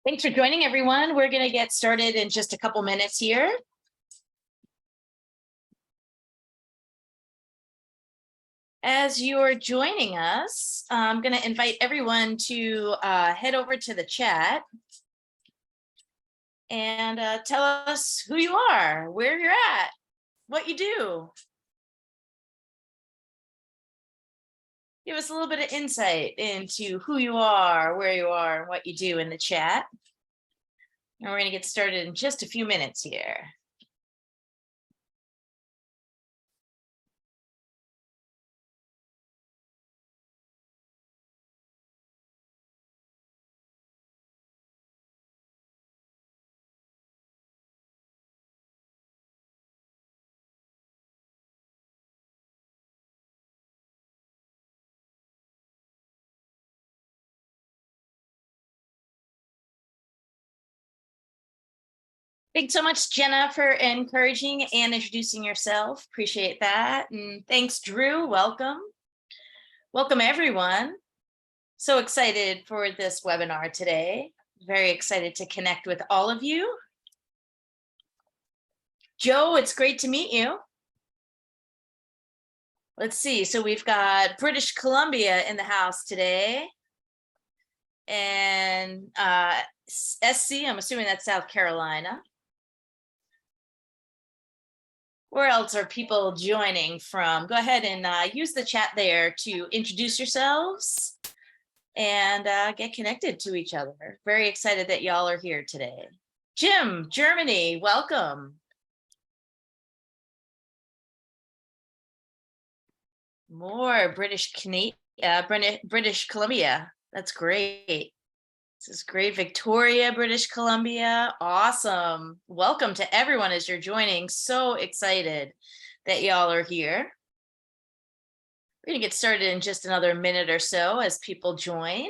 Thanks for joining, everyone. We're going to get started in just a couple minutes here. As you're joining us, I'm going to invite everyone to head over to the chat and tell us who you are, where you're at, what you do. Give us a little bit of insight into who you are, where you are, and what you do in the chat. And we're going to get started in just a few minutes here. Thanks so much, Jenna, for encouraging and introducing yourself. Appreciate that. And thanks, Drew. Welcome. Welcome, everyone. So excited for this webinar today. Very excited to connect with all of you. Joe, it's great to meet you. Let's see. So we've got British Columbia in the house today. And SC, I'm assuming that's South Carolina. Where else are people joining from? Go ahead and use the chat there to introduce yourselves and get connected to each other. Very excited that y'all are here today. Jim, Germany, welcome. More British Columbia. That's great. This is great. Victoria, British Columbia. Awesome. Welcome to everyone as you're joining. So excited that y'all are here. We're going to get started in just another minute or so as people join.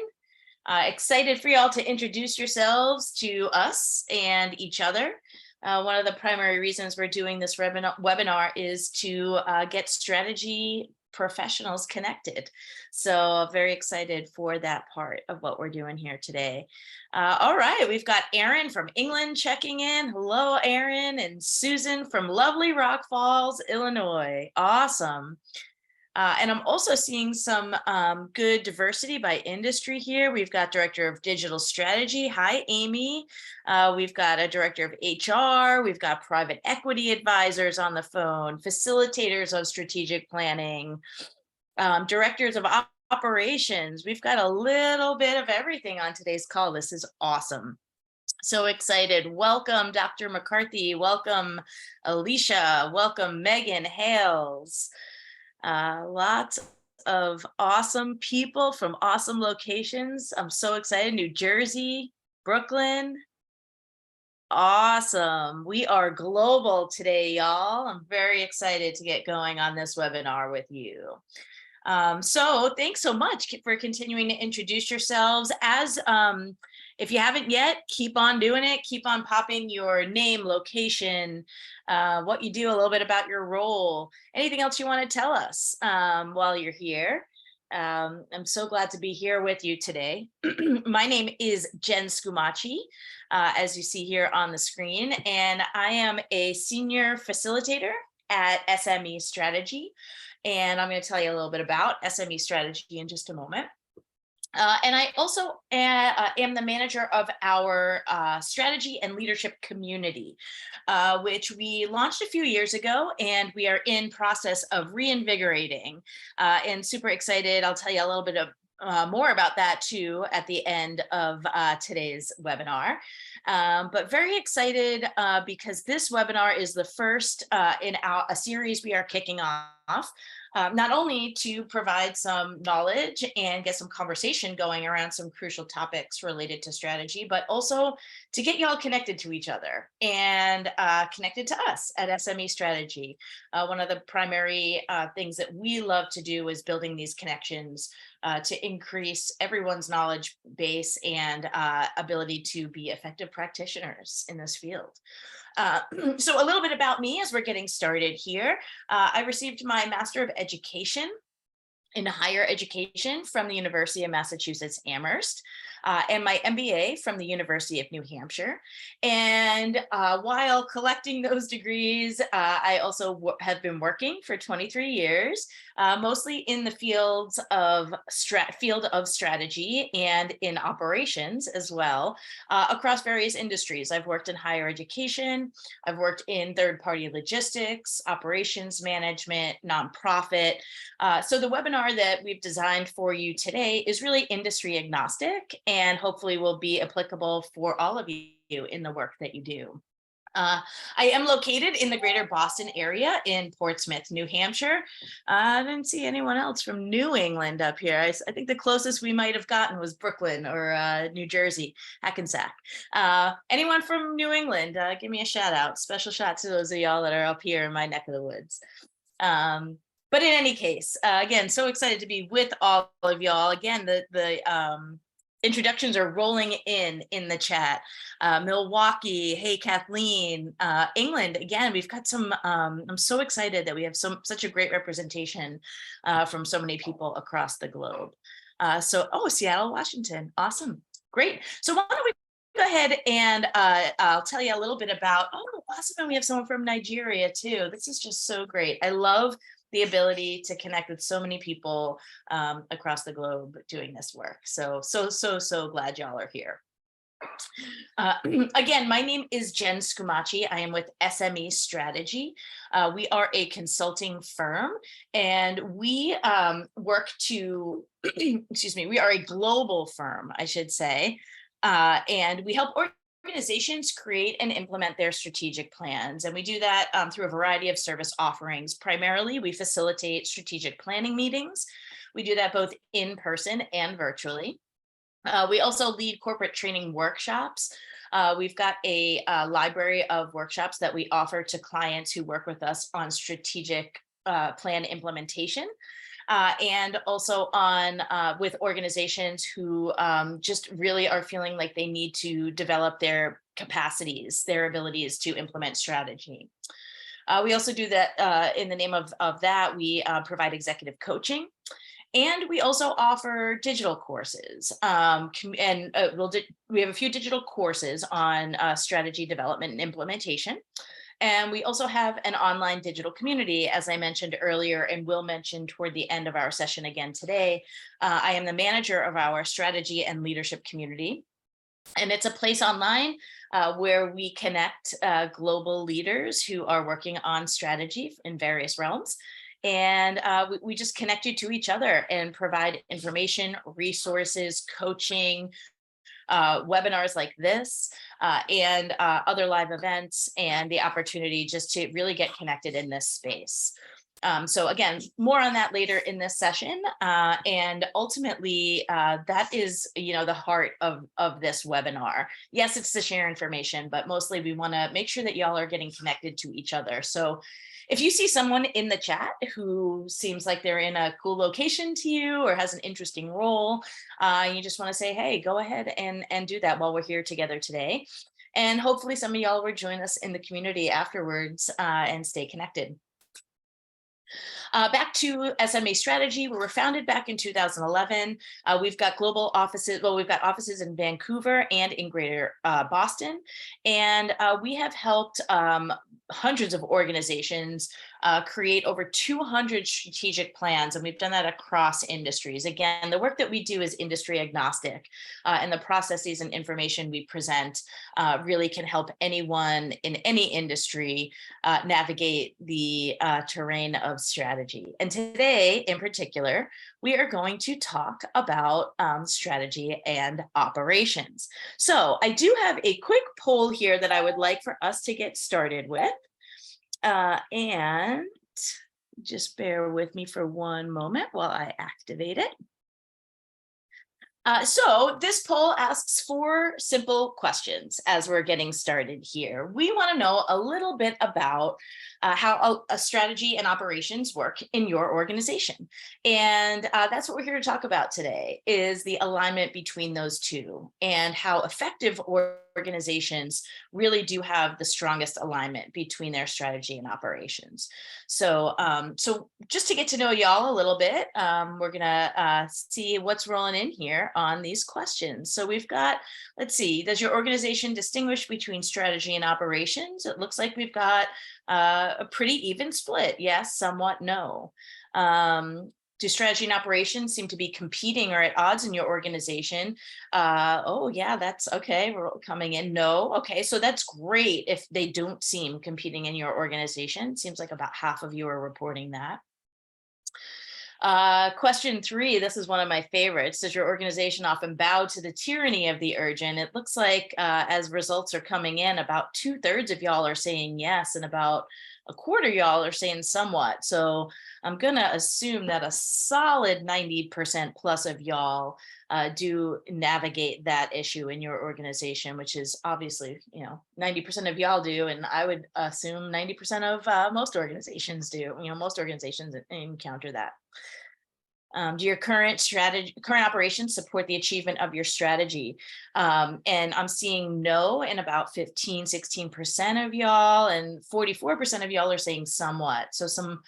Excited for y'all to introduce yourselves to us and each other. One of the primary reasons we're doing this webinar is to get strategy professionals connected. So very excited for that part of what we're doing here today. All right, we've got Erin from England checking in. Hello, Erin, and Susan from lovely Rock Falls, Illinois. Awesome. And I'm also seeing some good diversity by industry here. We've got Director of Digital Strategy. Hi, Amy. We've got a Director of HR. We've got private equity advisors on the phone, facilitators of strategic planning, directors of operations. We've got a little bit of everything on today's call. This is awesome. So excited. Welcome, Dr. McCarthy. Welcome, Alicia. Welcome, Megan Hales. Lots of awesome people from awesome locations. I'm so excited. New Jersey, Brooklyn. Awesome. We are global today, y'all. I'm very excited to get going on this webinar with you. So thanks so much for continuing to introduce yourselves. If you haven't yet, keep on doing it. Keep on popping your name, location, what you do, a little bit about your role, anything else you want to tell us while you're here. I'm so glad to be here with you today. My name is Jen Scumaci, as you see here on the screen, and I am a senior facilitator at SME Strategy. And I'm going to tell you a little bit about SME Strategy in just a moment. And I also am the manager of our strategy and leadership community, which we launched a few years ago, and we are in process of reinvigorating and super excited. I'll tell you a little bit of more about that too at the end of today's webinar. But very excited because this webinar is the first in a series we are kicking off. Not only to provide some knowledge and get some conversation going around some crucial topics related to strategy, but also to get y'all connected to each other and connected to us at SME Strategy. One of the primary things that we love to do is building these connections to increase everyone's knowledge base and ability to be effective practitioners in this field. So a little bit about me as we're getting started here. I received my Master of Education in higher education from the University of Massachusetts Amherst, and my MBA from the University of New Hampshire. And while collecting those degrees, I also have been working for 23 years, mostly in the field of strategy and in operations as well, across various industries. I've worked in higher education, I've worked in third-party logistics, operations management, nonprofit. So the webinar that we've designed for you today is really industry agnostic and hopefully will be applicable for all of you in the work that you do. I am located in the greater Boston area in Portsmouth, New Hampshire. I didn't see anyone else from New England up here. I think the closest we might have gotten was Brooklyn or New Jersey, Hackensack. Anyone from New England, give me a shout out. Special shout to those of y'all that are up here in my neck of the woods. But in any case, again, so excited to be with all of y'all. Again, the introductions are rolling in the chat. Milwaukee, hey Kathleen, England, again, we've got some, I'm so excited that we have such a great representation from so many people across the globe. Seattle, Washington, awesome, great. So why don't we go ahead and I'll tell you a little bit about, awesome, and we have someone from Nigeria too. This is just so great. I love the ability to connect with so many people across the globe doing this work. So glad y'all are here. Again, my name is Jen Scumaci. I am with SME Strategy. We are a consulting firm, and we work to, excuse me, we are a global firm, I should say, and we help organizations create and implement their strategic plans. And we do that through a variety of service offerings. Primarily, we facilitate strategic planning meetings. We do that both in person and virtually. We also lead corporate training workshops. We've got a library of workshops that we offer to clients who work with us on strategic plan implementation. And also on with organizations who just really are feeling like they need to develop their capacities, their abilities to implement strategy. We also do that in the name of that, we provide executive coaching. And we also offer digital courses. We have a few digital courses on strategy development and implementation. And we also have an online digital community, as I mentioned earlier, and will mention toward the end of our session again today. I am the manager of our strategy and leadership community. And it's a place online where we connect global leaders who are working on strategy in various realms. And we just connect you to each other and provide information, resources, coaching, webinars like this, and other live events, and the opportunity just to really get connected in this space. So again, more on that later in this session. And ultimately, that is, the heart of this webinar. Yes, it's to share information, but mostly we want to make sure that y'all are getting connected to each other. So if you see someone in the chat who seems like they're in a cool location to you or has an interesting role, you just want to say, hey, go ahead and do that while we're here together today. And hopefully some of y'all will join us in the community afterwards and stay connected. Back to SME Strategy, we were founded back in 2011. We've got global offices, we've got offices in Vancouver and in greater Boston. And we have helped hundreds of organizations create over 200 strategic plans, and we've done that across industries. Again, the work that we do is industry agnostic, and the processes and information we present really can help anyone in any industry navigate the terrain of strategy. And today, in particular, we are going to talk about strategy and operations. So I do have a quick poll here that I would like for us to get started with. And just bear with me for one moment while I activate it. So this poll asks 4 simple questions as we're getting started here. We want to know a little bit about how a strategy and operations work in your organization. And that's what we're here to talk about today, is the alignment between those two and how effective organizations really do have the strongest alignment between their strategy and operations. So, so just to get to know y'all a little bit, we're gonna see what's rolling in here on these questions. So we've got, let's see, does your organization distinguish between strategy and operations? It looks like we've got a pretty even split. Yes, somewhat, no. Do strategy and operations seem to be competing or at odds in your organization? Oh yeah, that's okay. We're coming in. No. Okay, so that's great if they don't seem competing in your organization. Seems like about half of you are reporting that. Question 3, this is one of my favorites. Does your organization often bow to the tyranny of the urgent? It looks like as results are coming in, about 2/3 of y'all are saying yes, and about a quarter y'all are saying somewhat. So I'm gonna assume that a solid 90% plus of y'all do navigate that issue in your organization, which is obviously, 90% of y'all do, and I would assume 90% of most organizations do. Most organizations encounter that. Do your current operations support the achievement of your strategy? And I'm seeing no in about 15-16% of y'all, and 44% of y'all are saying somewhat. So some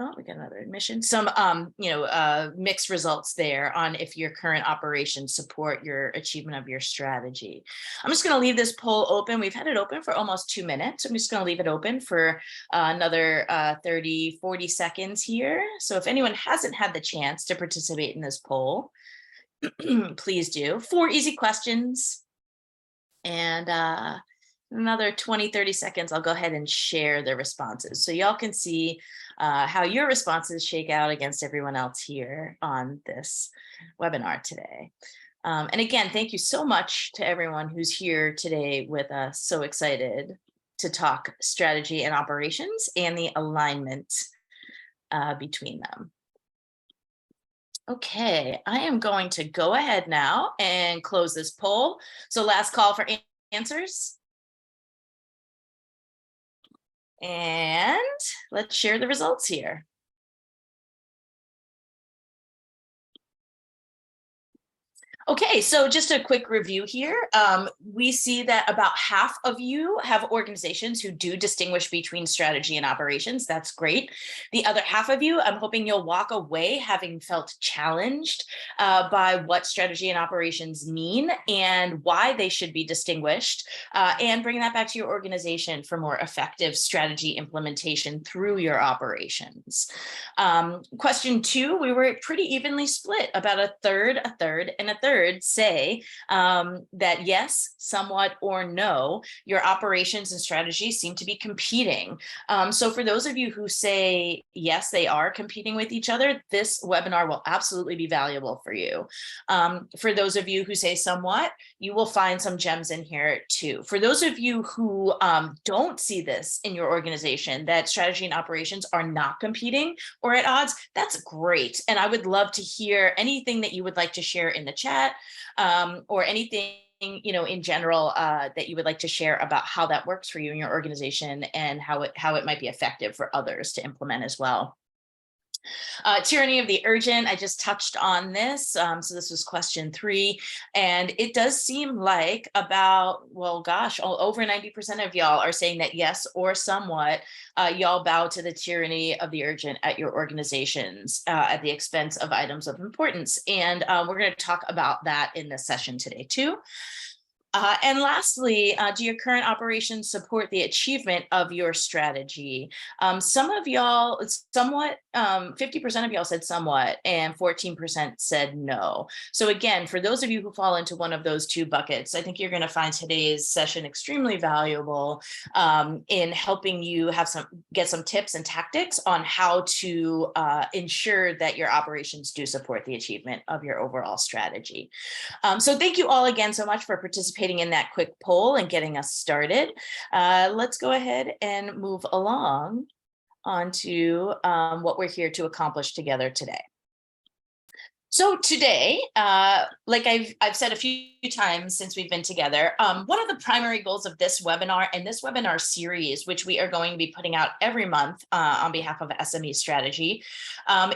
oh, we got another admission. Some, mixed results there on if your current operations support your achievement of your strategy. I'm just going to leave this poll open. We've had it open for almost 2 minutes. I'm just going to leave it open for another 30-40 seconds here. So if anyone hasn't had the chance to participate in this poll, please do. 4 easy questions. And another 20-30 seconds, I'll go ahead and share the responses so y'all can see how your responses shake out against everyone else here on this webinar today. And again, thank you so much to everyone who's here today with us, so excited to talk strategy and operations and the alignment between them. Okay, I am going to go ahead now and close this poll. So last call for answers. And let's share the results here. Okay, so just a quick review here. We see that about half of you have organizations who do distinguish between strategy and operations. That's great. The other half of you, I'm hoping you'll walk away having felt challenged by what strategy and operations mean and why they should be distinguished, and bring that back to your organization for more effective strategy implementation through your operations. Question 2, we were pretty evenly split, about a third, and a third say that yes, somewhat, or no, your operations and strategy seem to be competing. So for those of you who say yes, they are competing with each other, this webinar will absolutely be valuable for you. For those of you who say somewhat, you will find some gems in here too. For those of you who don't see this in your organization, that strategy and operations are not competing or at odds, that's great. And I would love to hear anything that you would like to share in the chat, or anything in general that you would like to share about how that works for you in your organization and how it might be effective for others to implement as well. Tyranny of the urgent, I just touched on this. So this was question 3, and it does seem like about, well, gosh, over 90% of y'all are saying that yes, or somewhat, y'all bow to the tyranny of the urgent at your organizations at the expense of items of importance. And we're going to talk about that in this session today too. And lastly, do your current operations support the achievement of your strategy? Some of y'all, somewhat, 50% of y'all said somewhat, and 14% said no. So again, for those of you who fall into one of those 2 buckets, I think you're going to find today's session extremely valuable in helping you get some tips and tactics on how to ensure that your operations do support the achievement of your overall strategy. So thank you all again so much for participating in that quick poll and getting us started. Let's go ahead and move along onto what we're here to accomplish together today. So today, like I've said a few times since we've been together, one of the primary goals of this webinar and this webinar series, which we are going to be putting out every month on behalf of SME Strategy,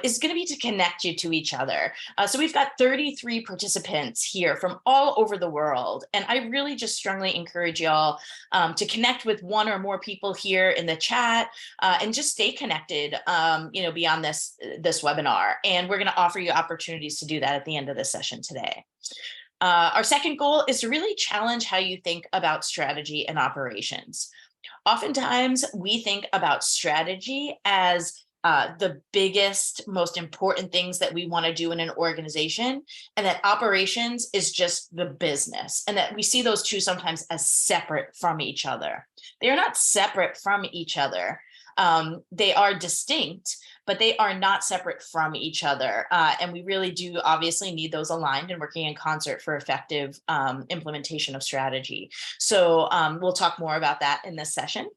is going to be to connect you to each other. So we've got 33 participants here from all over the world, and I really just strongly encourage y'all to connect with one or more people here in the chat and just stay connected, beyond this webinar. And we're going to offer you opportunities to do that at the end of the session today. Our second goal is to really challenge how you think about strategy and operations. Oftentimes, we think about strategy as the biggest, most important things that we want to do in an organization, and that operations is just the business, and that we see those two sometimes as separate from each other. They are not separate from each other. They are distinct, but they are not separate from each other. And we really do obviously need those aligned and working in concert for effective implementation of strategy. So we'll talk more about that in this session.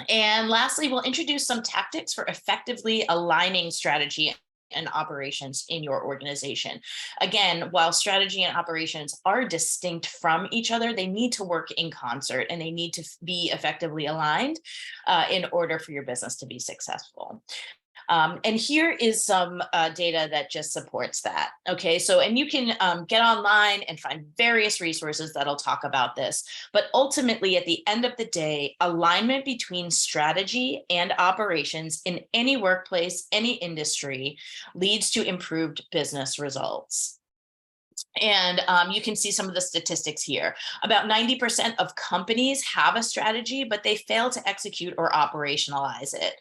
And lastly, we'll introduce some tactics for effectively aligning strategy and operations in your organization. Again, while strategy and operations are distinct from each other, they need to work in concert and they need to be effectively aligned in order for your business to be successful. And here is some data that just supports that. Okay, so, and you can get online and find various resources that'll talk about this. But ultimately, at the end of the day, alignment between strategy and operations in any workplace, any industry, leads to improved business results. And you can see some of the statistics here. About 90% of companies have a strategy, but they fail to execute or operationalize it.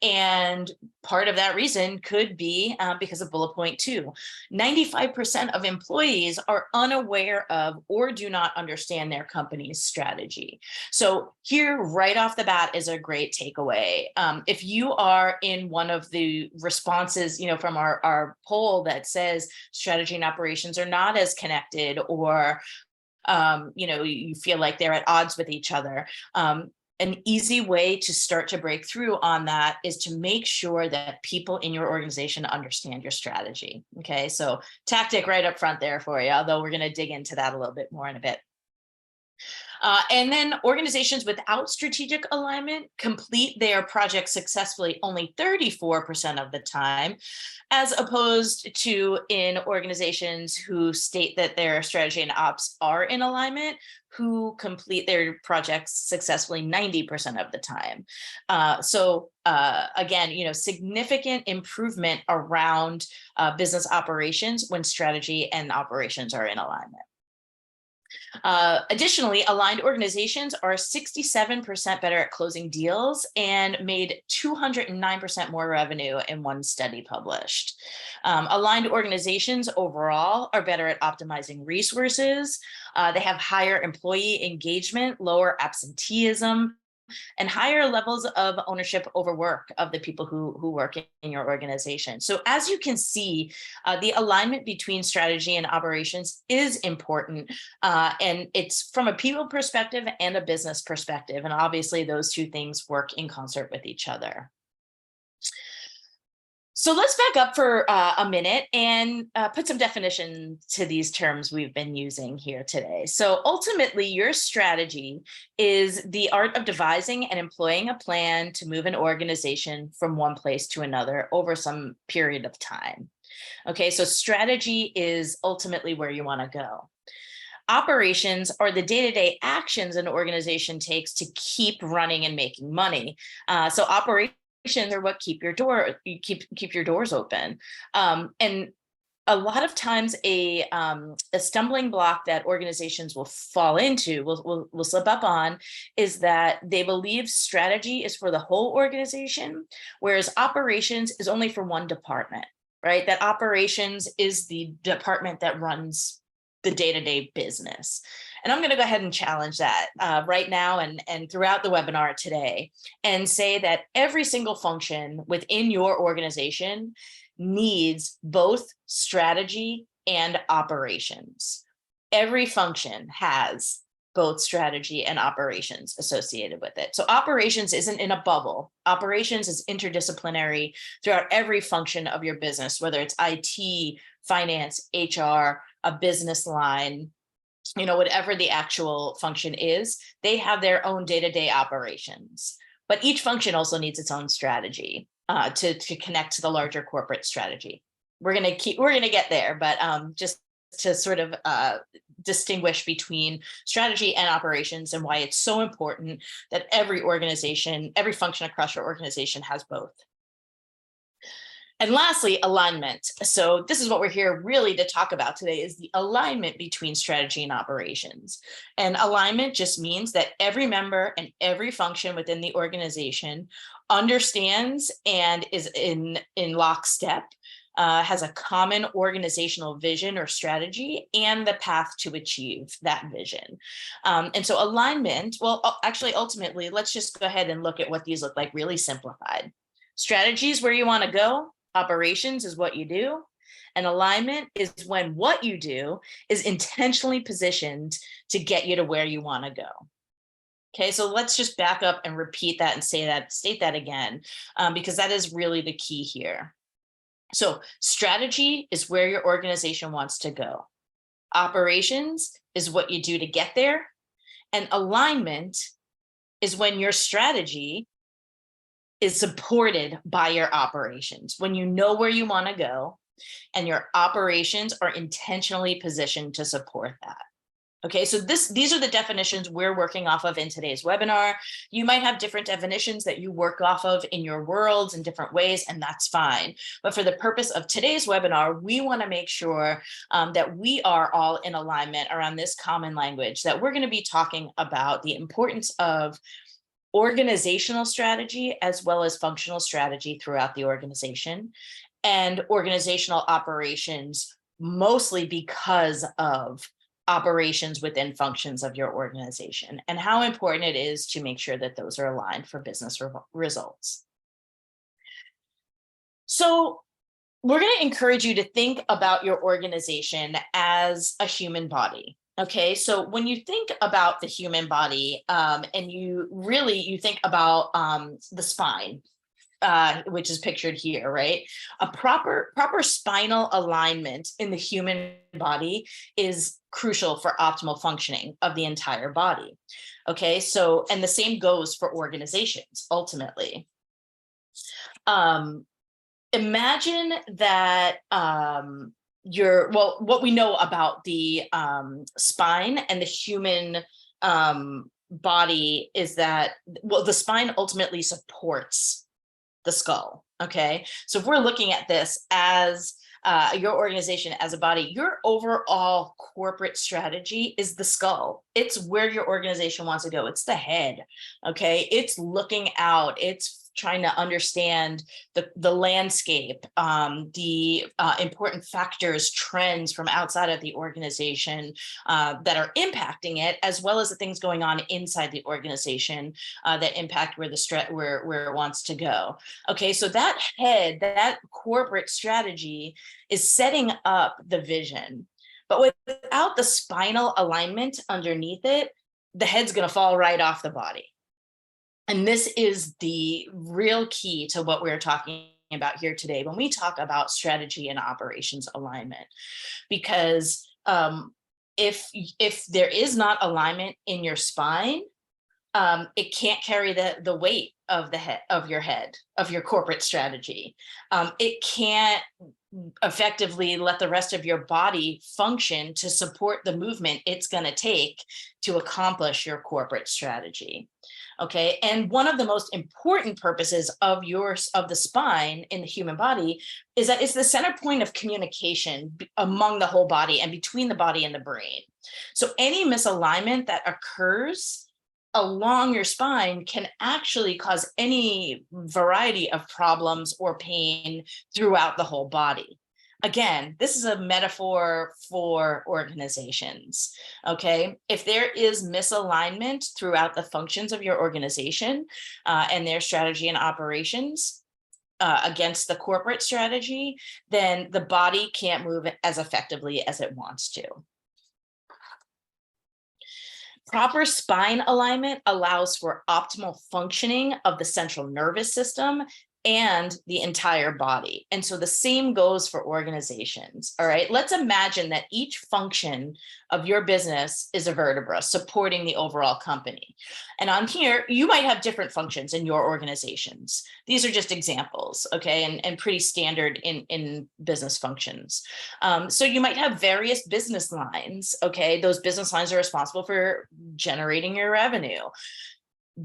And part of that reason could be because of bullet point 2. 95% of employees are unaware of or do not understand their company's strategy. So here, right off the bat, is a great takeaway. If you are in one of the responses, from our poll that says strategy and operations are not as connected, or you feel like they're at odds with each other, an easy way to start to break through on that is to make sure that people in your organization understand your strategy. Okay, so tactic right up front there for you, although we're going to dig into that a little bit more in a bit. And then organizations without strategic alignment complete their projects successfully only 34% of the time, as opposed to in organizations who state that their strategy and ops are in alignment, who complete their projects successfully 90% of the time. Again, significant improvement around business operations when strategy and operations are in alignment. Additionally, aligned organizations are 67% better at closing deals and made 209% more revenue in one study published. Aligned organizations overall are better at optimizing resources. They have higher employee engagement, lower absenteeism, and higher levels of ownership over work of the people who work in your organization. So as you can see, the alignment between strategy and operations is important. And it's from a people perspective and a business perspective. And obviously those two things work in concert with each other. So let's back up for a minute and put some definition to these terms we've been using here today. So ultimately, your strategy is the art of devising and employing a plan to move an organization from one place to another over some period of time. Okay, so strategy is ultimately where you want to go. Operations are the day-to-day actions an organization takes to keep running and making money. So operations are what keep your doors open. And a lot of times a stumbling block that organizations will fall into, will slip up on, is that they believe strategy is for the whole organization, whereas operations is only for one department, right? That operations is the department that runs the day-to-day business. And I'm going to go ahead and challenge that right now and throughout the webinar today, and say that every single function within your organization needs both strategy and operations. Every function has both strategy and operations associated with it. So operations isn't in a bubble. Operations is interdisciplinary throughout every function of your business, whether it's IT, finance, HR, a business line, whatever the actual function is, they have their own day-to-day operations. But each function also needs its own strategy to connect to the larger corporate strategy. We're gonna get there, but just to sort of distinguish between strategy and operations, and why it's so important that every organization, every function across your organization has both. And lastly, alignment. So this is what we're here really to talk about today, is the alignment between strategy and operations. And alignment just means that every member and every function within the organization understands and is in lockstep, has a common organizational vision or strategy and the path to achieve that vision. And so alignment, well, actually, ultimately, let's just go ahead and look at what these look like really simplified. Strategy is where you want to go. Operations is what you do. And alignment is when what you do is intentionally positioned to get you to where you want to go. Okay, so let's just back up and repeat that and state that again, because that is really the key here. So strategy is where your organization wants to go. Operations is what you do to get there. And alignment is when your strategy is supported by your operations, when you know where you want to go and your operations are intentionally positioned to support that. Okay, so these are the definitions we're working off of in today's webinar. You might have different definitions that you work off of in your worlds in different ways, and that's fine. But for the purpose of today's webinar, we want to make sure that we are all in alignment around this common language, that we're going to be talking about the importance of organizational strategy as well as functional strategy throughout the organization, and organizational operations, mostly because of operations within functions of your organization, and how important it is to make sure that those are aligned for business results. So we're going to encourage you to think about your organization as a human body. Okay, so when you think about the human body, and you think about the spine, which is pictured here, right? A proper spinal alignment in the human body is crucial for optimal functioning of the entire body. Okay, so, and the same goes for organizations, ultimately. Imagine that what we know about the spine and the human body is that, the spine ultimately supports the skull. Okay, so if we're looking at this as your organization as a body, your overall corporate strategy is the skull. It's where your organization wants to go. It's the head. Okay, it's looking out. It's trying to understand the landscape, the important factors, trends from outside of the organization that are impacting it, as well as the things going on inside the organization that impact where it wants to go. Okay, so that head, that corporate strategy is setting up the vision. But without the spinal alignment underneath it, the head's going to fall right off the body. And this is the real key to what we're talking about here today when we talk about strategy and operations alignment. Because if there is not alignment in your spine, it can't carry the weight of your corporate strategy. It can't effectively let the rest of your body function to support the movement it's going to take to accomplish your corporate strategy. Okay, and one of the most important purposes of the spine in the human body is that it's the center point of communication among the whole body and between the body and the brain. So any misalignment that occurs along your spine can actually cause any variety of problems or pain throughout the whole body. Again, this is a metaphor for organizations, okay? If there is misalignment throughout the functions of your organization and their strategy and operations against the corporate strategy, then the body can't move as effectively as it wants to. Proper spine alignment allows for optimal functioning of the central nervous system and the entire body. And so the same goes for organizations. All right. Let's imagine that each function of your business is a vertebra supporting the overall company. And on here, you might have different functions in your organizations. These are just examples, okay, and pretty standard in business functions. So you might have various business lines, okay? Those business lines are responsible for generating your revenue.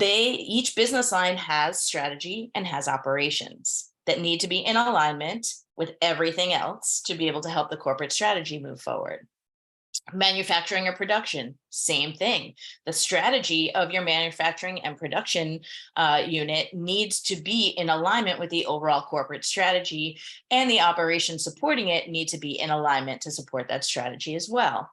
Each business line has strategy and has operations that need to be in alignment with everything else to be able to help the corporate strategy move forward. Manufacturing or production, same thing. The strategy of your manufacturing and production unit needs to be in alignment with the overall corporate strategy, and the operations supporting it need to be in alignment to support that strategy as well.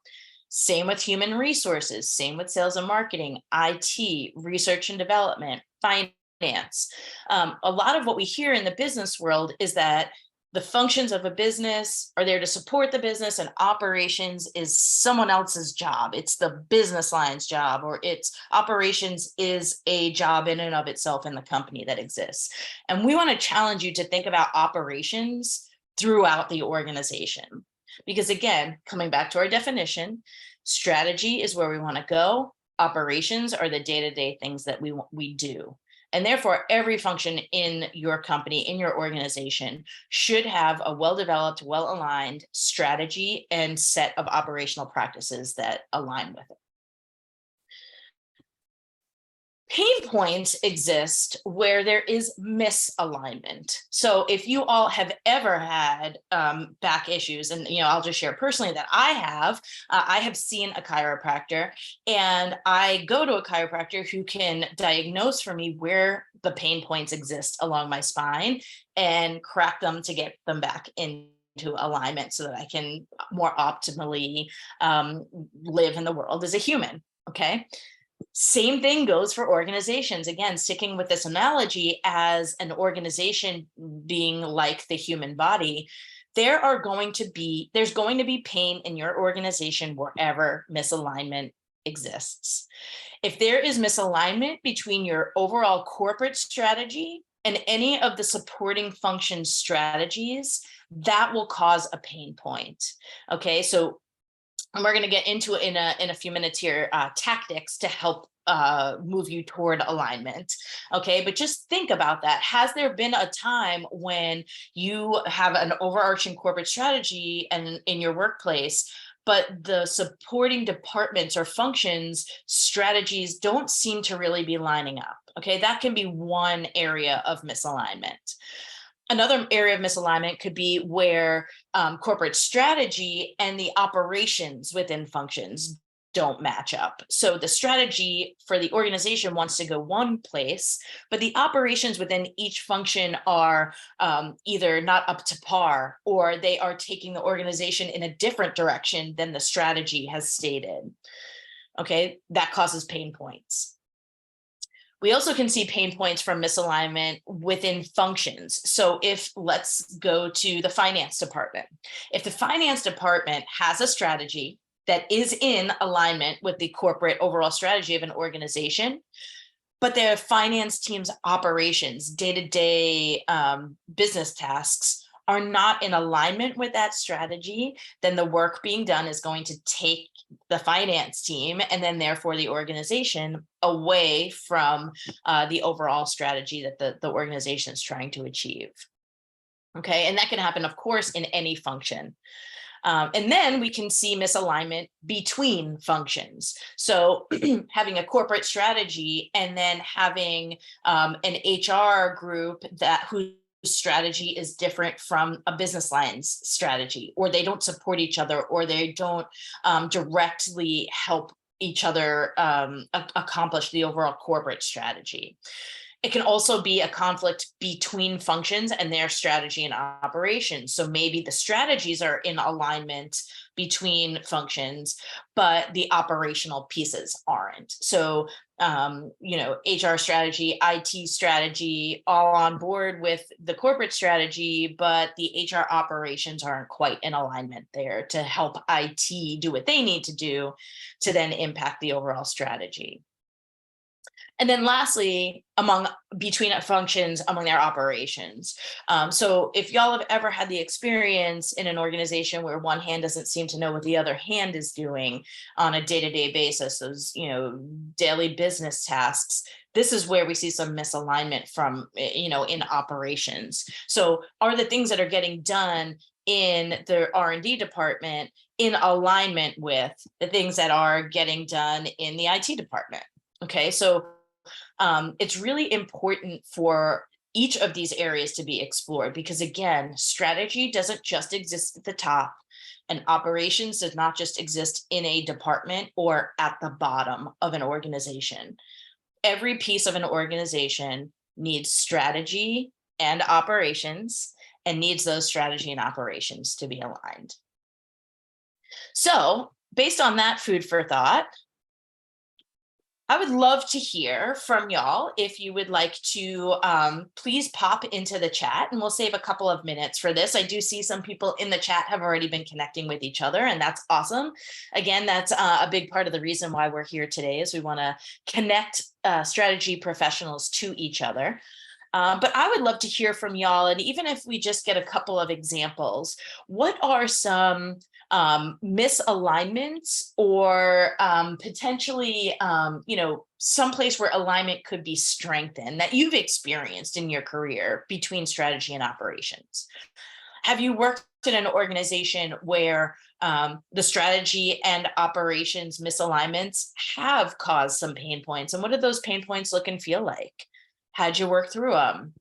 Same with human resources, same with sales and marketing, IT, research and development, finance. A lot of what we hear in the business world is that the functions of a business are there to support the business, and operations is someone else's job. It's the business line's job, or it's operations is a job in and of itself in the company that exists. And we want to challenge you to think about operations throughout the organization. Because again, coming back to our definition, strategy is where we want to go. Operations are the day-to-day things that we do. And therefore, every function in your company, in your organization, should have a well-developed, well-aligned strategy and set of operational practices that align with it. Pain points exist where there is misalignment. So if you all have ever had back issues, and I'll just share personally that I have seen a chiropractor, and I go to a chiropractor who can diagnose for me where the pain points exist along my spine and crack them to get them back into alignment so that I can more optimally live in the world as a human. Okay. Same thing goes for organizations. Again, sticking with this analogy, as an organization being like the human body, there's going to be pain in your organization wherever misalignment exists. If there is misalignment between your overall corporate strategy and any of the supporting function strategies, that will cause a pain point. Okay, so and we're going to get into it in a few minutes here, tactics to help move you toward alignment. Okay, but just think about that. Has there been a time when you have an overarching corporate strategy and in your workplace, but the supporting departments or functions strategies don't seem to really be lining up? Okay, that can be one area of misalignment. Another area of misalignment could be where corporate strategy and the operations within functions don't match up. So the strategy for the organization wants to go one place, but the operations within each function are either not up to par, or they are taking the organization in a different direction than the strategy has stated. Okay, that causes pain points. We also can see pain points from misalignment within functions. So let's go to the finance department. If the finance department has a strategy that is in alignment with the corporate overall strategy of an organization, but their finance team's operations, day-to-day business tasks are not in alignment with that strategy, then the work being done is going to take the finance team and then therefore the organization away from the overall strategy that the organization is trying to achieve. Okay, and that can happen, of course, in any function. And then we can see misalignment between functions. So having a corporate strategy and then having an HR group whose strategy is different from a business line's strategy, or they don't support each other, or they don't directly help each other accomplish the overall corporate strategy. It can also be a conflict between functions and their strategy and operations. So maybe the strategies are in alignment between functions, but the operational pieces aren't. So, HR strategy, IT strategy, all on board with the corporate strategy, but the HR operations aren't quite in alignment there to help IT do what they need to do to then impact the overall strategy. And then lastly, between functions among their operations. So if y'all have ever had the experience in an organization where one hand doesn't seem to know what the other hand is doing on a day-to-day basis, those, daily business tasks, this is where we see some misalignment from, in operations. So are the things that are getting done in the R&D department in alignment with the things that are getting done in the IT department? Okay, so it's really important for each of these areas to be explored because, again, strategy doesn't just exist at the top, and operations does not just exist in a department or at the bottom of an organization. Every piece of an organization needs strategy and operations, and needs those strategy and operations to be aligned. So, based on that food for thought, I would love to hear from y'all. If you would like to, please pop into the chat, and we'll save a couple of minutes for this. I do see some people in the chat have already been connecting with each other, and that's awesome. Again, that's a big part of the reason why we're here today, is we want to connect strategy professionals to each other. But I would love to hear from y'all, and even if we just get a couple of examples, what are some misalignments or potentially, someplace where alignment could be strengthened that you've experienced in your career between strategy and operations? Have you worked in an organization where the strategy and operations misalignments have caused some pain points? And what do those pain points look and feel like? How'd you work through them?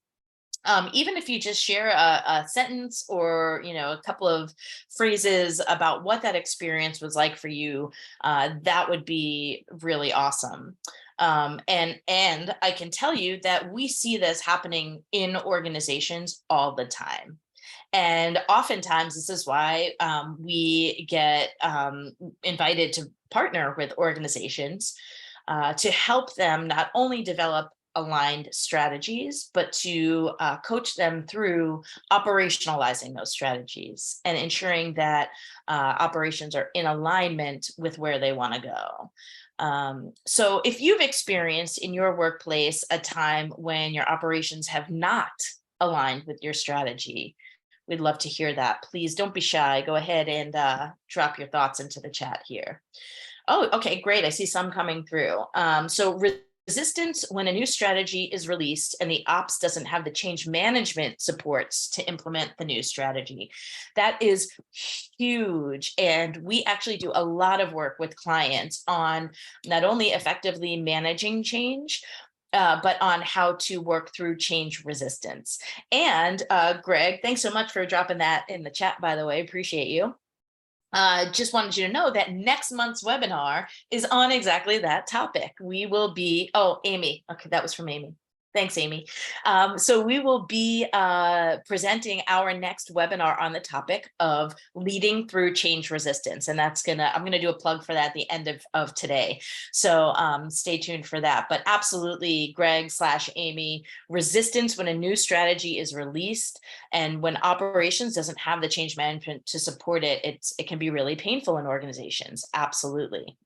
Even if you just share a sentence or a couple of phrases about what that experience was like for you, that would be really awesome. And I can tell you that we see this happening in organizations all the time. And oftentimes, this is why we get invited to partner with organizations to help them not only develop aligned strategies, but to coach them through operationalizing those strategies and ensuring that operations are in alignment with where they want to go. So if you've experienced in your workplace a time when your operations have not aligned with your strategy, we'd love to hear that. Please don't be shy. Go ahead and drop your thoughts into the chat here. Oh, okay, great. I see some coming through. So resistance when a new strategy is released and the ops doesn't have the change management supports to implement the new strategy. That is huge. And we actually do a lot of work with clients on not only effectively managing change, but on how to work through change resistance. And Greg, thanks so much for dropping that in the chat, by the way, appreciate you. Just wanted you to know that next month's webinar is on exactly that topic. We will be, oh, Amy, okay, that was from Amy. Thanks, Amy. So we will be presenting our next webinar on the topic of leading through change resistance. And I'm gonna do a plug for that at the end of today. So stay tuned for that. But absolutely, Greg/Amy, resistance when a new strategy is released and when operations doesn't have the change management to support it, it can be really painful in organizations. Absolutely.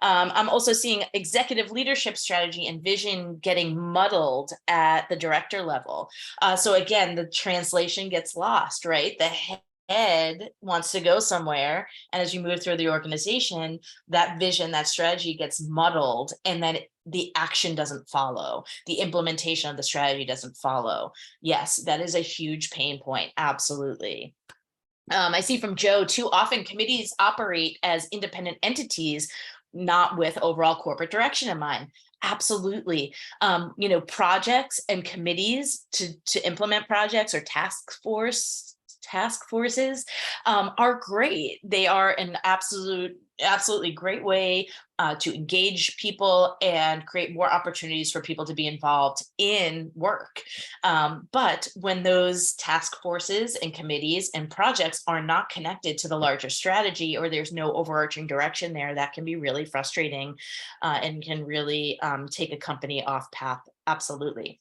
I'm also seeing executive leadership strategy and vision getting muddled at the director level. So again, the translation gets lost, right? The head wants to go somewhere. And as you move through the organization, that vision, that strategy gets muddled, and then the action doesn't follow. The implementation of the strategy doesn't follow. Yes, that is a huge pain point. Absolutely. I see from Joe, too often committees operate as independent entities, not with overall corporate direction in mind. Absolutely. Projects and committees to implement projects or task forces are great. They are an absolutely great way to engage people and create more opportunities for people to be involved in work. But when those task forces and committees and projects are not connected to the larger strategy, or there's no overarching direction there, that can be really frustrating and can really take a company off path. Absolutely.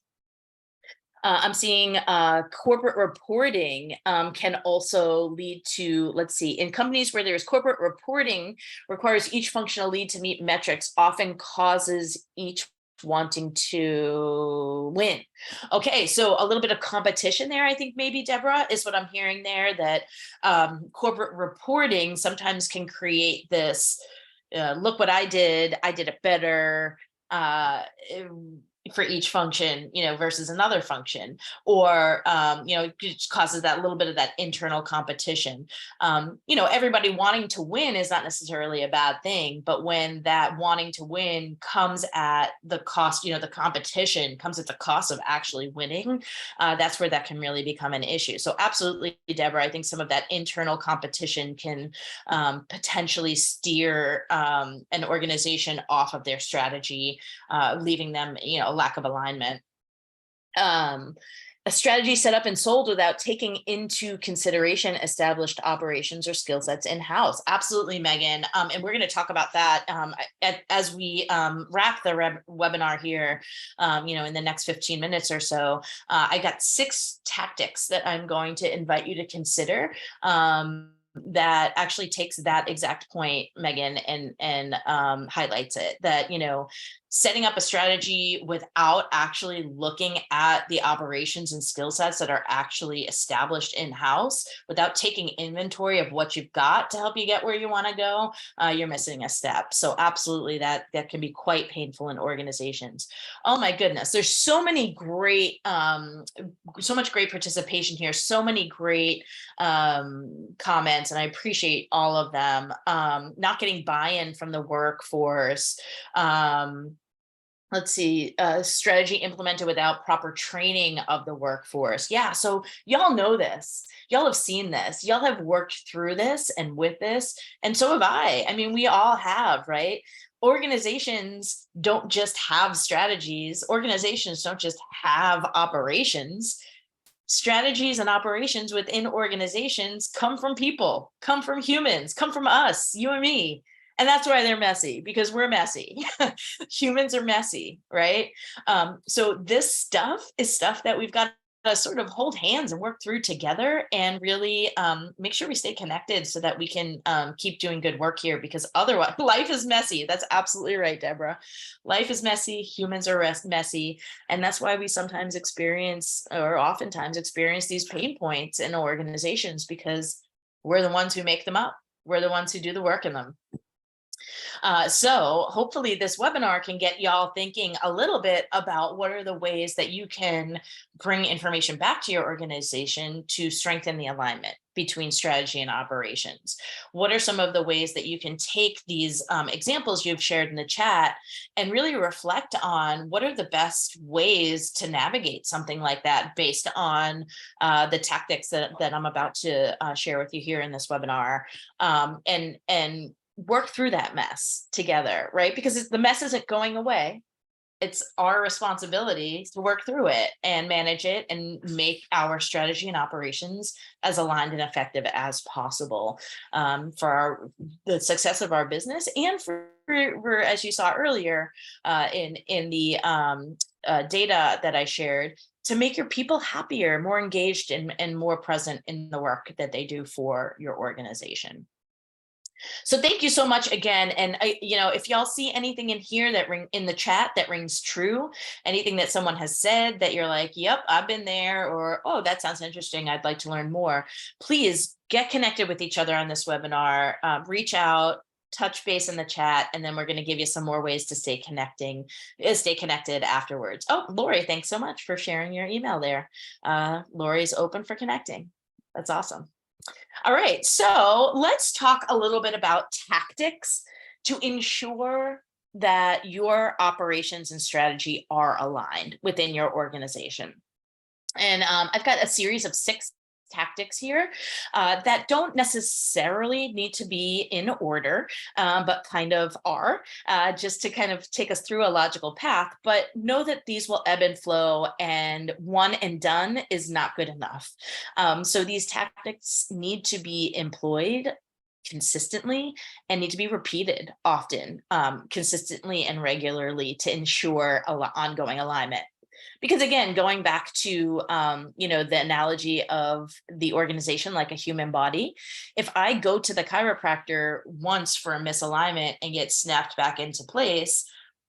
I'm seeing corporate reporting can also lead to, let's see, in companies where there's corporate reporting requires each functional lead to meet metrics, often causes each wanting to win. Okay, so a little bit of competition there, I think maybe, Deborah, is what I'm hearing there, that corporate reporting sometimes can create this, look what I did it better, uh, for each function, versus another function, or, it just causes that little bit of that internal competition. Everybody wanting to win is not necessarily a bad thing, but when that wanting to win comes at the cost, the competition comes at the cost of actually winning, that's where that can really become an issue. So absolutely, Deborah, I think some of that internal competition can potentially steer an organization off of their strategy, leaving them, lack of alignment. A strategy set up and sold without taking into consideration established operations or skill sets in-house. Absolutely, Megan. And we're going to talk about that as we wrap the webinar here, in the next 15 minutes or so. I got 6 tactics that I'm going to invite you to consider. That actually takes that exact point, Megan, and highlights it, that setting up a strategy without actually looking at the operations and skill sets that are actually established in-house, without taking inventory of what you've got to help you get where you want to go, you're missing a step. So absolutely, that can be quite painful in organizations. Oh my goodness, there's so many great, so much great participation here, so many great comments, and I appreciate all of them. Not getting buy-in from the workforce. Let's see, strategy implemented without proper training of the workforce. Yeah, so y'all know this. Y'all have seen this. Y'all have worked through this and with this, and so have I. I mean, we all have, right? Organizations don't just have strategies. Organizations don't just have operations. Strategies and operations within organizations come from people, come from humans, come from us, you and me. And that's why they're messy, because we're messy. Humans are messy, right? So this stuff is stuff that we've got to sort of hold hands and work through together, and really make sure we stay connected so that we can keep doing good work here, because otherwise life is messy. That's absolutely right, Deborah. Life is messy. Humans are messy. And that's why we sometimes experience, or oftentimes experience, these pain points in organizations, because we're the ones who make them up. We're the ones who do the work in them. So hopefully this webinar can get y'all thinking a little bit about what are the ways that you can bring information back to your organization to strengthen the alignment between strategy and operations. What are some of the ways that you can take these examples you've shared in the chat and really reflect on what are the best ways to navigate something like that, based on the tactics that I'm about to share with you here in this webinar, and work through that mess together, right? Because the mess isn't going away. It's our responsibility to work through it and manage it and make our strategy and operations as aligned and effective as possible, for the success of our business, and for as you saw earlier in the data that I shared, to make your people happier, more engaged, and more present in the work that they do for your organization. So thank you so much again. And if y'all see anything in here that in the chat that rings true, anything that someone has said that you're like, yep, I've been there, or, oh, that sounds interesting, I'd like to learn more, please get connected with each other on this webinar. Reach out, touch base in the chat, and then we're going to give you some more ways to stay connected afterwards. Oh, Lori, thanks so much for sharing your email there. Lori's open for connecting. That's awesome. All right, so let's talk a little bit about tactics to ensure that your operations and strategy are aligned within your organization. And I've got a series of 6 tactics here that don't necessarily need to be in order, but kind of are, just to kind of take us through a logical path. But know that these will ebb and flow, and one and done is not good enough. So these tactics need to be employed consistently and need to be repeated often, consistently and regularly, to ensure ongoing alignment. Because again, going back to the analogy of the organization like a human body, if I go to the chiropractor once for a misalignment and get snapped back into place,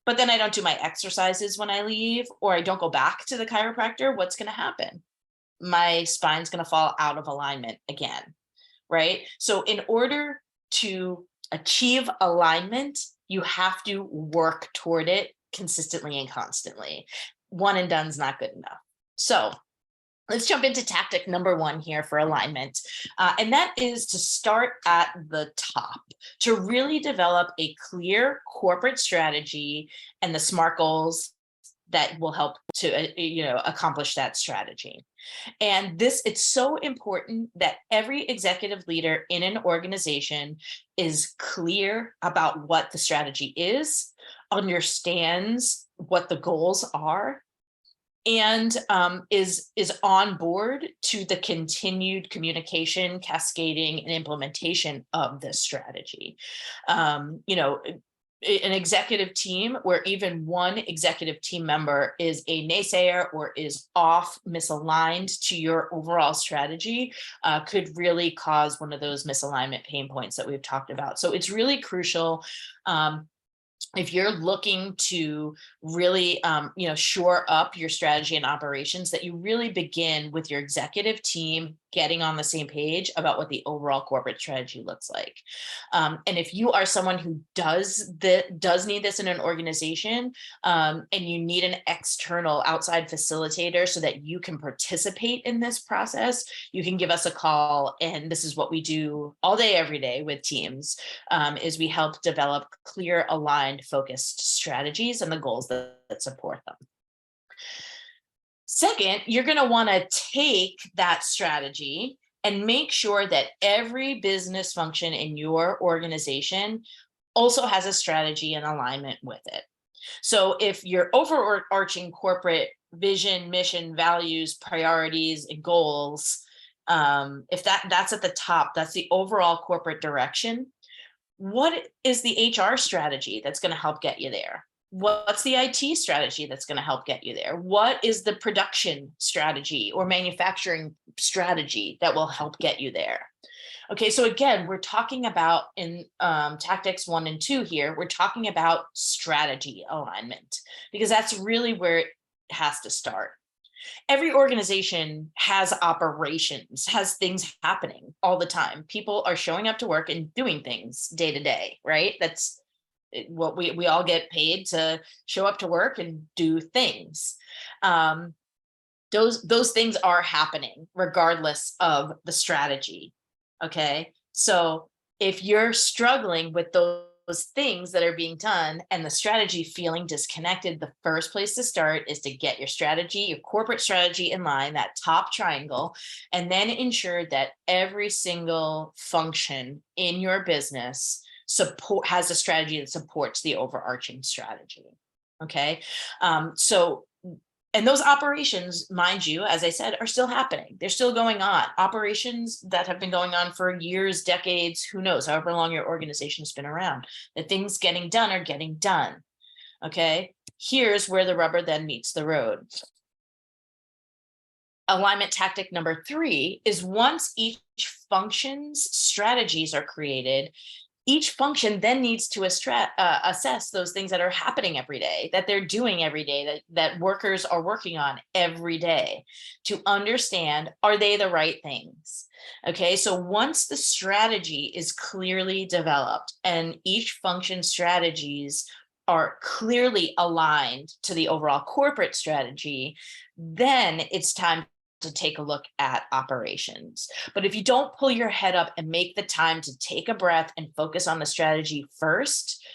but then I don't do my exercises when I leave, or I don't go back to the chiropractor, what's going to happen? My spine's going to fall out of alignment again, right? So in order to achieve alignment, you have to work toward it consistently and constantly. One and done's not good enough. So let's jump into tactic number 1 here for alignment. And that is to start at the top, to really develop a clear corporate strategy and the SMART goals that will help to accomplish that strategy. And it's so important that every executive leader in an organization is clear about what the strategy is, understands what the goals are, and is on board to the continued communication, cascading, and implementation of this strategy. An executive team where even one executive team member is a naysayer or is off, misaligned to your overall strategy could really cause one of those misalignment pain points that we've talked about. So it's really crucial. If you're looking to really, shore up your strategy and operations, that you really begin with your executive team getting on the same page about what the overall corporate strategy looks like. And if you are someone who does need this in an organization, and you need an external outside facilitator so that you can participate in this process, you can give us a call. And this is what we do all day, every day with teams, is we help develop clear, aligned, focused strategies and the goals that support them. Second, you're going to want to take that strategy and make sure that every business function in your organization also has a strategy in alignment with it. So if your overarching corporate vision, mission, values, priorities, and goals, if that's at the top, that's the overall corporate direction, what is the HR strategy that's going to help get you there? What's the IT strategy that's going to help get you there? What is the production strategy or manufacturing strategy that will help get you there? Okay, so again, we're talking about in tactics 1 and 2 here, we're talking about strategy alignment, because that's really where it has to start. Every organization has operations, has things happening all the time. People are showing up to work and doing things day to day, right? That's what we all get paid to show up to work and do things. Those things are happening regardless of the strategy. Okay, so if you're struggling with those things that are being done and the strategy feeling disconnected, the first place to start is to get your strategy, your corporate strategy in line, that top triangle, and then ensure that every single function in your business has a strategy that supports the overarching strategy. Okay, and those operations, mind you, as I said, are still happening. They're still going on. Operations that have been going on for years, decades, who knows, however long your organization's been around. The things getting done are getting done. Okay, here's where the rubber then meets the road. Alignment tactic number 3 is once each function's strategies are created, each function then needs to assess those things that are happening every day, that they're doing every day, that workers are working on every day, to understand, are they the right things? Okay, so once the strategy is clearly developed and each function strategies are clearly aligned to the overall corporate strategy, then it's time to take a look at operations. But if you don't pull your head up and make the time to take a breath and focus on the strategy first,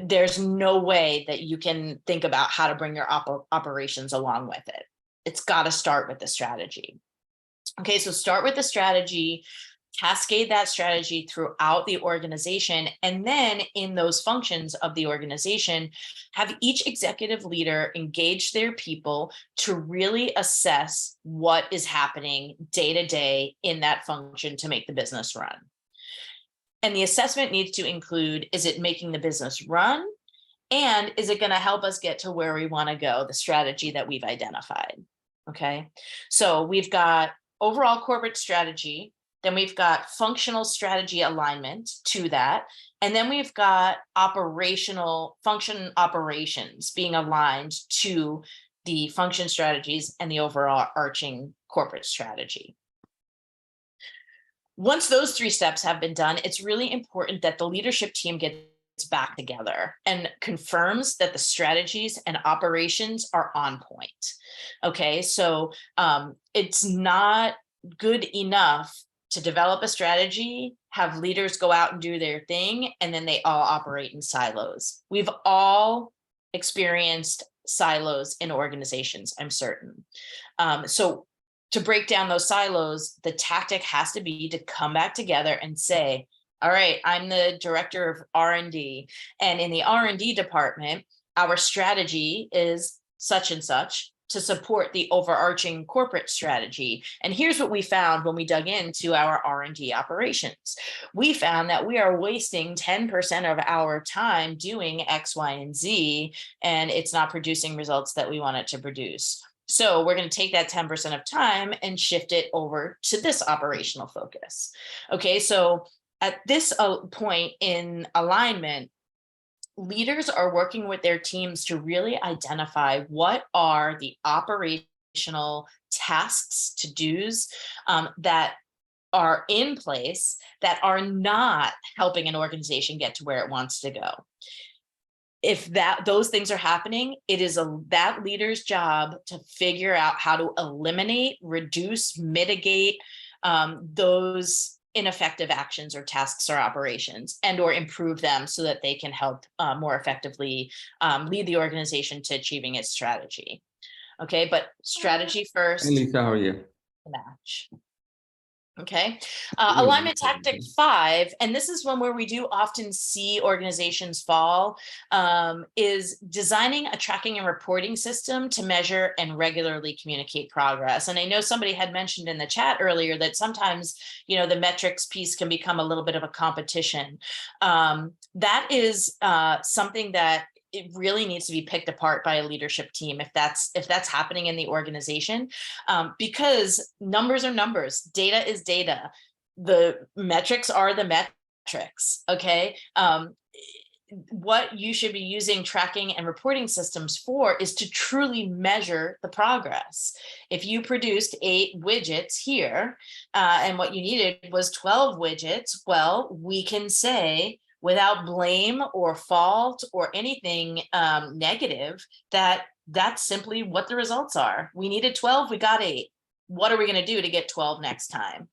there's no way that you can think about how to bring your operations along with it. It's got to start with the strategy. Okay, so start with the strategy, cascade that strategy throughout the organization, and then in those functions of the organization, have each executive leader engage their people to really assess what is happening day to day in that function to make the business run. And the assessment needs to include, is it making the business run? And is it going to help us get to where we want to go, the strategy that we've identified? Okay, so we've got overall corporate strategy Then we've got functional strategy alignment to that. And then we've got function operations being aligned to the function strategies and the overall arching corporate strategy. Once those 3 steps have been done, it's really important that the leadership team gets back together and confirms that the strategies and operations are on point. Okay, so it's not good enough to develop a strategy, have leaders go out and do their thing, and then they all operate in silos. We've all experienced silos in organizations, I'm certain. So to break down those silos, the tactic has to be to come back together and say, all right, I'm the director of R&D, and in the R&D department, our strategy is such and such to support the overarching corporate strategy. And here's what we found when we dug into our R&D operations. We found that we are wasting 10% of our time doing X, Y, and Z, and it's not producing results that we want it to produce. So we're going to take that 10% of time and shift it over to this operational focus. Okay, so at this point in alignment, leaders are working with their teams to really identify what are the operational tasks, to-dos that are in place that are not helping an organization get to where it wants to go. If those things are happening, it is that leader's job to figure out how to eliminate, reduce, mitigate those ineffective actions or tasks or operations, and or improve them so that they can help more effectively lead the organization to achieving its strategy. Okay, but strategy first. Hey, Lisa, how are you? Match. Okay, alignment tactic 5, and this is one where we do often see organizations fall, is designing a tracking and reporting system to measure and regularly communicate progress. And I know somebody had mentioned in the chat earlier that sometimes, the metrics piece can become a little bit of a competition. That is something that it really needs to be picked apart by a leadership team if that's happening in the organization, because numbers are numbers, data is data, the metrics are the metrics. Okay, what you should be using tracking and reporting systems for is to truly measure the progress. If you produced 8 widgets here and what you needed was 12 widgets, well, we can say without blame or fault or anything negative, that's simply what the results are. We needed 12, we got 8. What are we going to do to get 12 next time?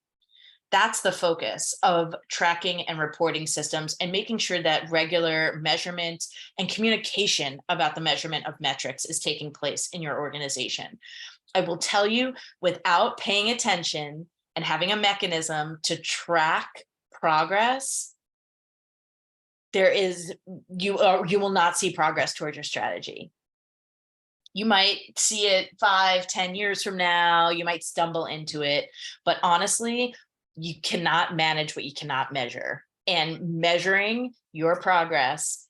That's the focus of tracking and reporting systems, and making sure that regular measurement and communication about the measurement of metrics is taking place in your organization. I will tell you, without paying attention and having a mechanism to track progress, you will not see progress towards your strategy. You might see it 5-10 years from now, you might stumble into it, but honestly, you cannot manage what you cannot measure. And measuring your progress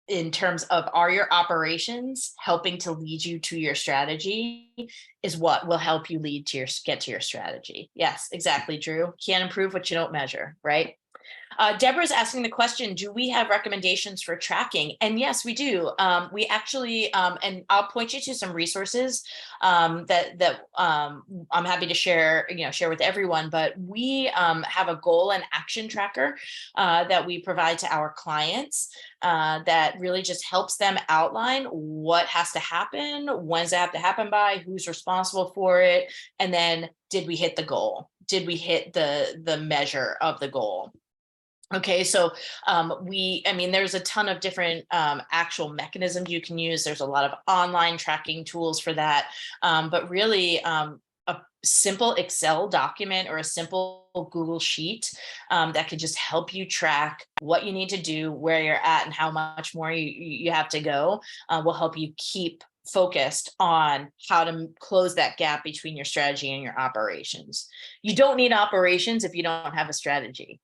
in terms of, are your operations helping to lead you to your strategy, is what will help you get to your strategy. Yes, exactly, Drew. Can't improve what you don't measure, right? Deborah's asking the question, do we have recommendations for tracking? And yes, we do. We actually, and I'll point you to some resources that I'm happy to share with everyone, but we have a goal and action tracker that we provide to our clients that really just helps them outline what has to happen, when's it have to happen by, who's responsible for it, and then did we hit the goal? Did we hit the measure of the goal? Okay, so there's a ton of different actual mechanisms you can use. There's a lot of online tracking tools for that, but really a simple Excel document or a simple Google sheet that can just help you track what you need to do, where you're at, and how much more you have to go will help you keep focused on how to close that gap between your strategy and your operations. You don't need operations if you don't have a strategy.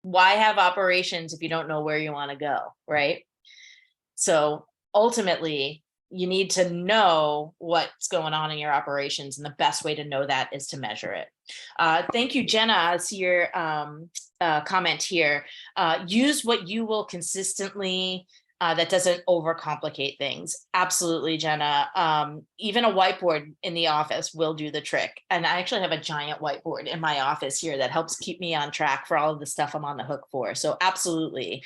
Why have operations if you don't know where you want to go, right? So ultimately, you need to know what's going on in your operations, and the best way to know that is to measure it. Thank you, Jenna. I see your comment here. Use what you will consistently, that doesn't overcomplicate things. Absolutely, Jenna. Even a whiteboard in the office will do the trick. And I actually have a giant whiteboard in my office here that helps keep me on track for all of the stuff I'm on the hook for. So absolutely.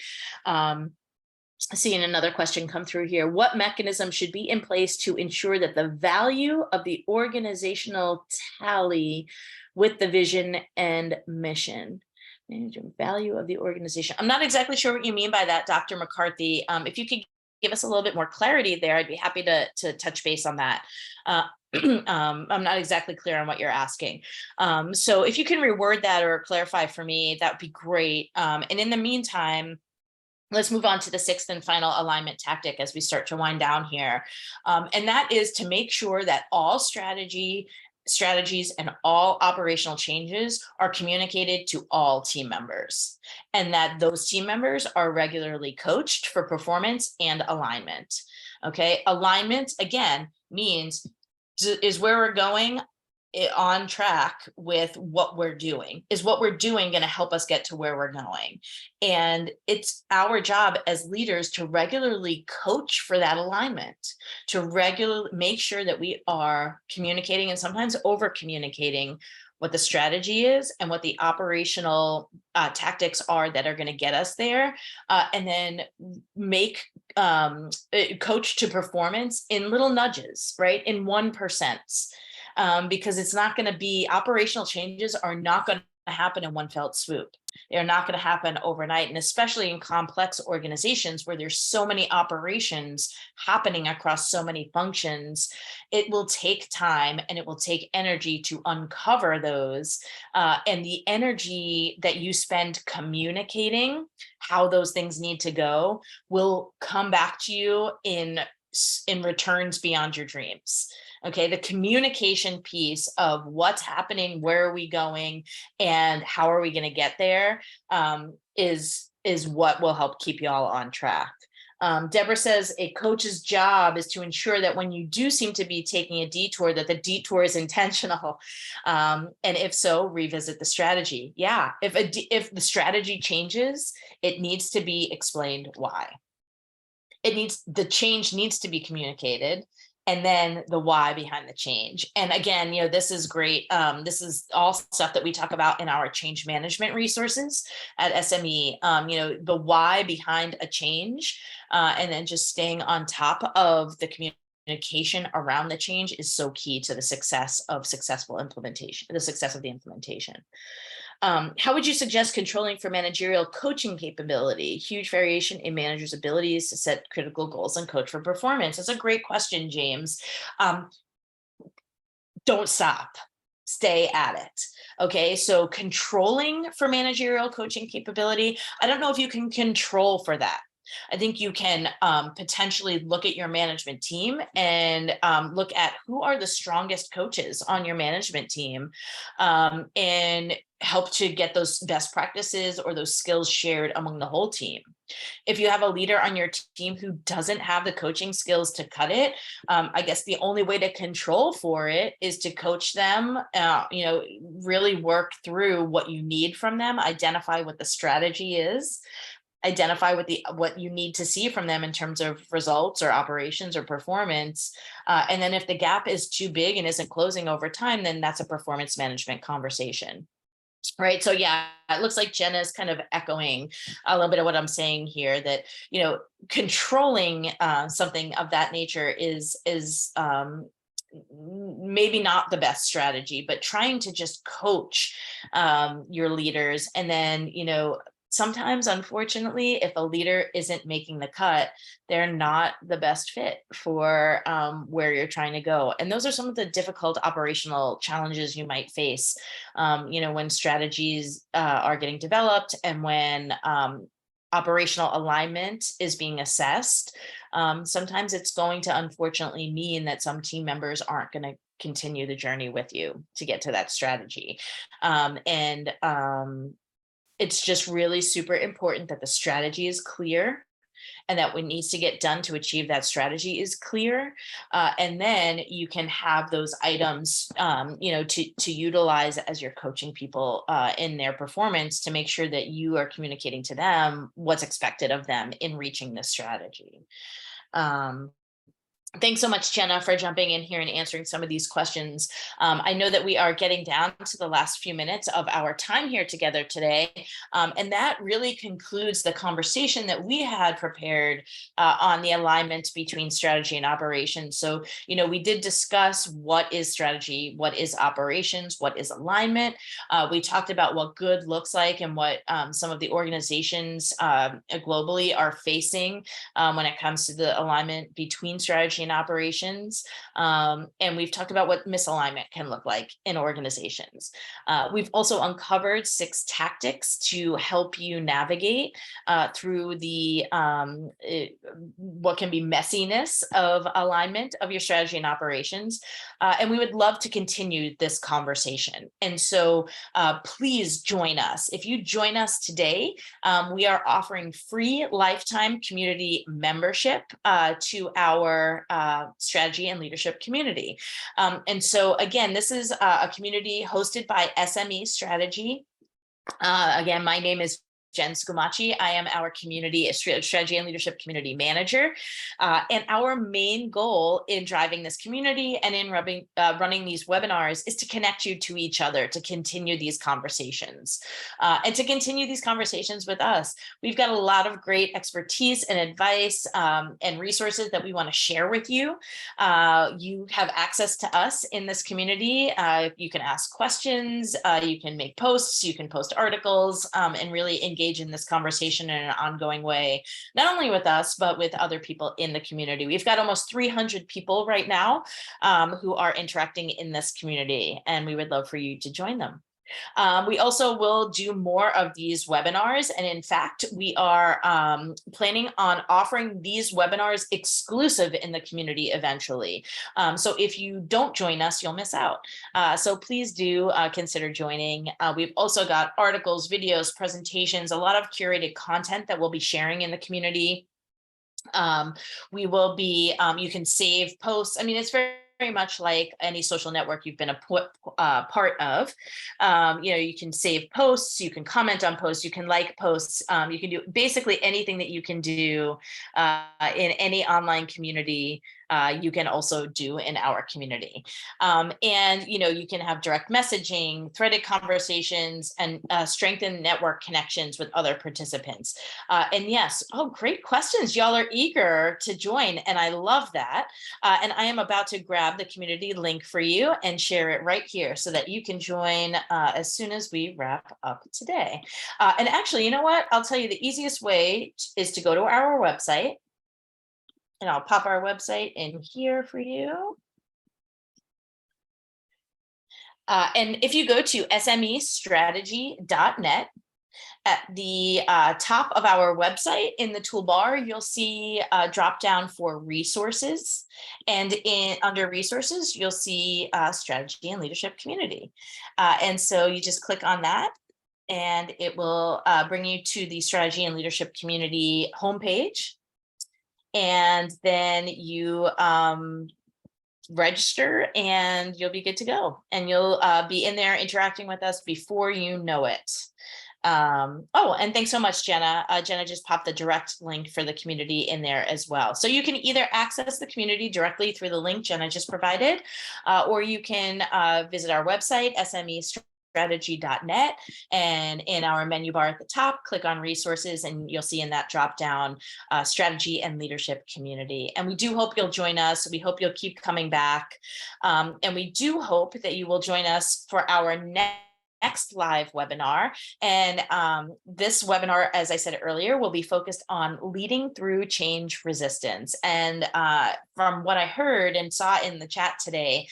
Seeing another question come through here. What mechanism should be in place to ensure that the value of the organizational tally with the vision and mission? Value of the organization. I'm not exactly sure what you mean by that, Dr. McCarthy. If you could give us a little bit more clarity there, I'd be happy to touch base on that. I'm not exactly clear on what you're asking. So if you can reword that or clarify for me, that would be great. And in the meantime, let's move on to the sixth and final alignment tactic as we start to wind down here. And that is to make sure that all strategies and all operational changes are communicated to all team members, and that those team members are regularly coached for performance and alignment. Okay, alignment again means, is where we're going on track with what we're doing? Is what we're doing going to help us get to where we're going? And it's our job as leaders to regularly coach for that alignment, to regularly make sure that we are communicating and sometimes over communicating what the strategy is and what the operational tactics are that are going to get us there, and then make coach to performance in little nudges, right? In 1%. Because it's not going to be, operational changes are not going to happen in one felt swoop. They're not going to happen overnight. And especially in complex organizations where there's so many operations happening across so many functions, it will take time and it will take energy to uncover those. And the energy that you spend communicating how those things need to go will come back to you in returns beyond your dreams. Okay, the communication piece of what's happening, where are we going, and how are we going to get there, is what will help keep you all on track. Deborah says a coach's job is to ensure that when you do seem to be taking a detour, that the detour is intentional. And if so, revisit the strategy. Yeah, if the strategy changes, it needs to be explained why. The change needs to be communicated, and then the why behind the change. And again, this is great. This is all stuff that we talk about in our change management resources at SME. The why behind a change, and then just staying on top of the communication around the change is so key to the success of successful implementation, the success of the implementation. How would you suggest controlling for managerial coaching capability? Huge variation in managers' abilities to set critical goals and coach for performance. That's a great question, James. Don't stop. Stay at it. Okay, so controlling for managerial coaching capability, I don't know if you can control for that. I think you can potentially look at your management team and look at who are the strongest coaches on your management team, and help to get those best practices or those skills shared among the whole team. If you have a leader on your team who doesn't have the coaching skills to cut it, I guess the only way to control for it is to coach them, really work through what you need from them, identify what the strategy is, identify what you need to see from them in terms of results or operations or performance. And then if the gap is too big and isn't closing over time, then that's a performance management conversation. Right. So yeah, it looks like Jenna is kind of echoing a little bit of what I'm saying here, that, controlling something of that nature is maybe not the best strategy, but trying to just coach your leaders. And then, sometimes, unfortunately, if a leader isn't making the cut, they're not the best fit for where you're trying to go. And those are some of the difficult operational challenges you might face, when strategies are getting developed and when operational alignment is being assessed. Sometimes it's going to unfortunately mean that some team members aren't going to continue the journey with you to get to that strategy. It's just really super important that the strategy is clear, and that what needs to get done to achieve that strategy is clear. And then you can have those items, to utilize as you're coaching people in their performance, to make sure that you are communicating to them what's expected of them in reaching this strategy. Um, Thanks so much, Jenna, for jumping in here and answering some of these questions. I know that we are getting down to the last few minutes of our time here together today. And that really concludes the conversation that we had prepared on the alignment between strategy and operations. So, we did discuss what is strategy, what is operations, what is alignment. We talked about what good looks like and what some of the organizations globally are facing when it comes to the alignment between strategy and operations. And we've talked about what misalignment can look like in organizations. We've also uncovered 6 tactics to help you navigate through the what can be messiness of alignment of your strategy and operations. And we would love to continue this conversation. And so please join us. If you join us today, we are offering free lifetime community membership to our strategy and leadership community. And so again, this is a community hosted by SME Strategy. Again, my name is Jen Scumaci. I am our community strategy and leadership community manager. And our main goal in driving this community and in running these webinars is to connect you to each other, to continue these conversations and to continue these conversations with us. We've got a lot of great expertise and advice and resources that we want to share with you. You have access to us in this community. You can ask questions, you can make posts, you can post articles, and really engage in this conversation in an ongoing way, not only with us, but with other people in the community. We've got almost 300 people right now who are interacting in this community, and we would love for you to join them. We also will do more of these webinars. And in fact, we are planning on offering these webinars exclusive in the community eventually. So if you don't join us, you'll miss out. So please do consider joining. We've also got articles, videos, presentations, a lot of curated content that we'll be sharing in the community. We will be, you can save posts. I mean, it's very much like any social network you've been a part of. You can save posts, you can comment on posts, you can like posts, you can do basically anything that you can do in any online community. You can also do in our community. And you can have direct messaging, threaded conversations, and strengthen network connections with other participants. And yes, great questions. Y'all are eager to join, and I love that. And I am about to grab the community link for you and share it right here so that you can join as soon as we wrap up today. And actually, you know what? I'll tell you the easiest way is to go to our website. And I'll pop our website in here for you. And if you go to SMEstrategy.net, at the top of our website in the toolbar, you'll see a drop down for resources. And under resources, you'll see strategy and leadership community. And so you just click on that, and it will bring you to the strategy and leadership community homepage. And then you register and you'll be good to go. And you'll be in there interacting with us before you know it. And thanks so much, Jenna. Jenna just popped the direct link for the community in there as well. So you can either access the community directly through the link Jenna just provided, or you can visit our website, SMEstrategy.net, and in our menu bar at the top, click on resources, and you'll see in that drop down strategy and leadership community. And we do hope you'll join us. We hope you'll keep coming back. And we do hope that you will join us for our next live webinar. And this webinar, as I said earlier, will be focused on leading through change resistance. And from what I heard and saw in the chat today,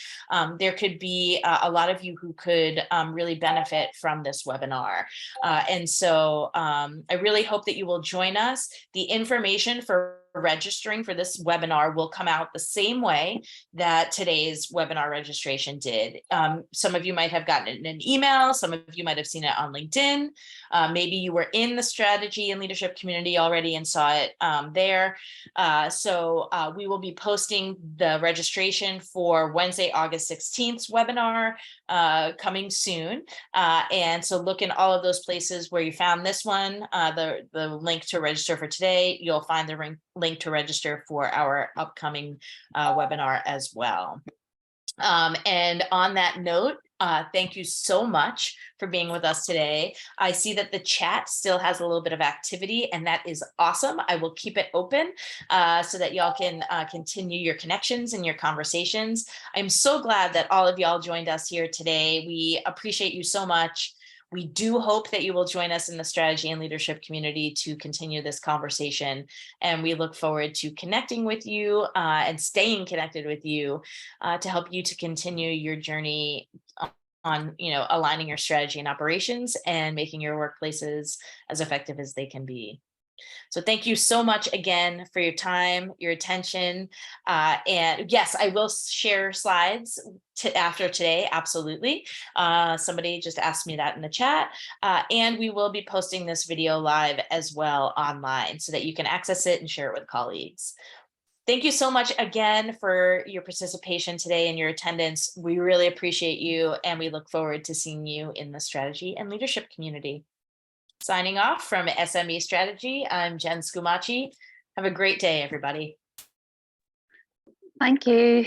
there could be a lot of you who could really benefit from this webinar. And so I really hope that you will join us. The information for registering for this webinar will come out the same way that today's webinar registration did. Some of you might have gotten it in an email, some of you might have seen it on LinkedIn. Maybe you were in the strategy and leadership community already and saw it there. So we will be posting the registration for Wednesday, August 16th webinar coming soon. And so look in all of those places where you found this one, the link to register for today. You'll find the link to register for our upcoming webinar as well. And on that note, thank you so much for being with us today. I see that the chat still has a little bit of activity, and that is awesome. I will keep it open so that y'all can continue your connections and your conversations. I'm so glad that all of y'all joined us here today. We appreciate you so much. We do hope that you will join us in the strategy and leadership community to continue this conversation. And we look forward to connecting with you and staying connected with you to help you to continue your journey on, aligning your strategy and operations and making your workplaces as effective as they can be. So thank you so much again for your time, your attention. And yes, I will share slides after today, absolutely. Somebody just asked me that in the chat. And we will be posting this video live as well online so that you can access it and share it with colleagues. Thank you so much again for your participation today and your attendance. We really appreciate you, and we look forward to seeing you in the strategy and leadership community. Signing off from SME Strategy, I'm Jen Scumaci. Have a great day, everybody. Thank you.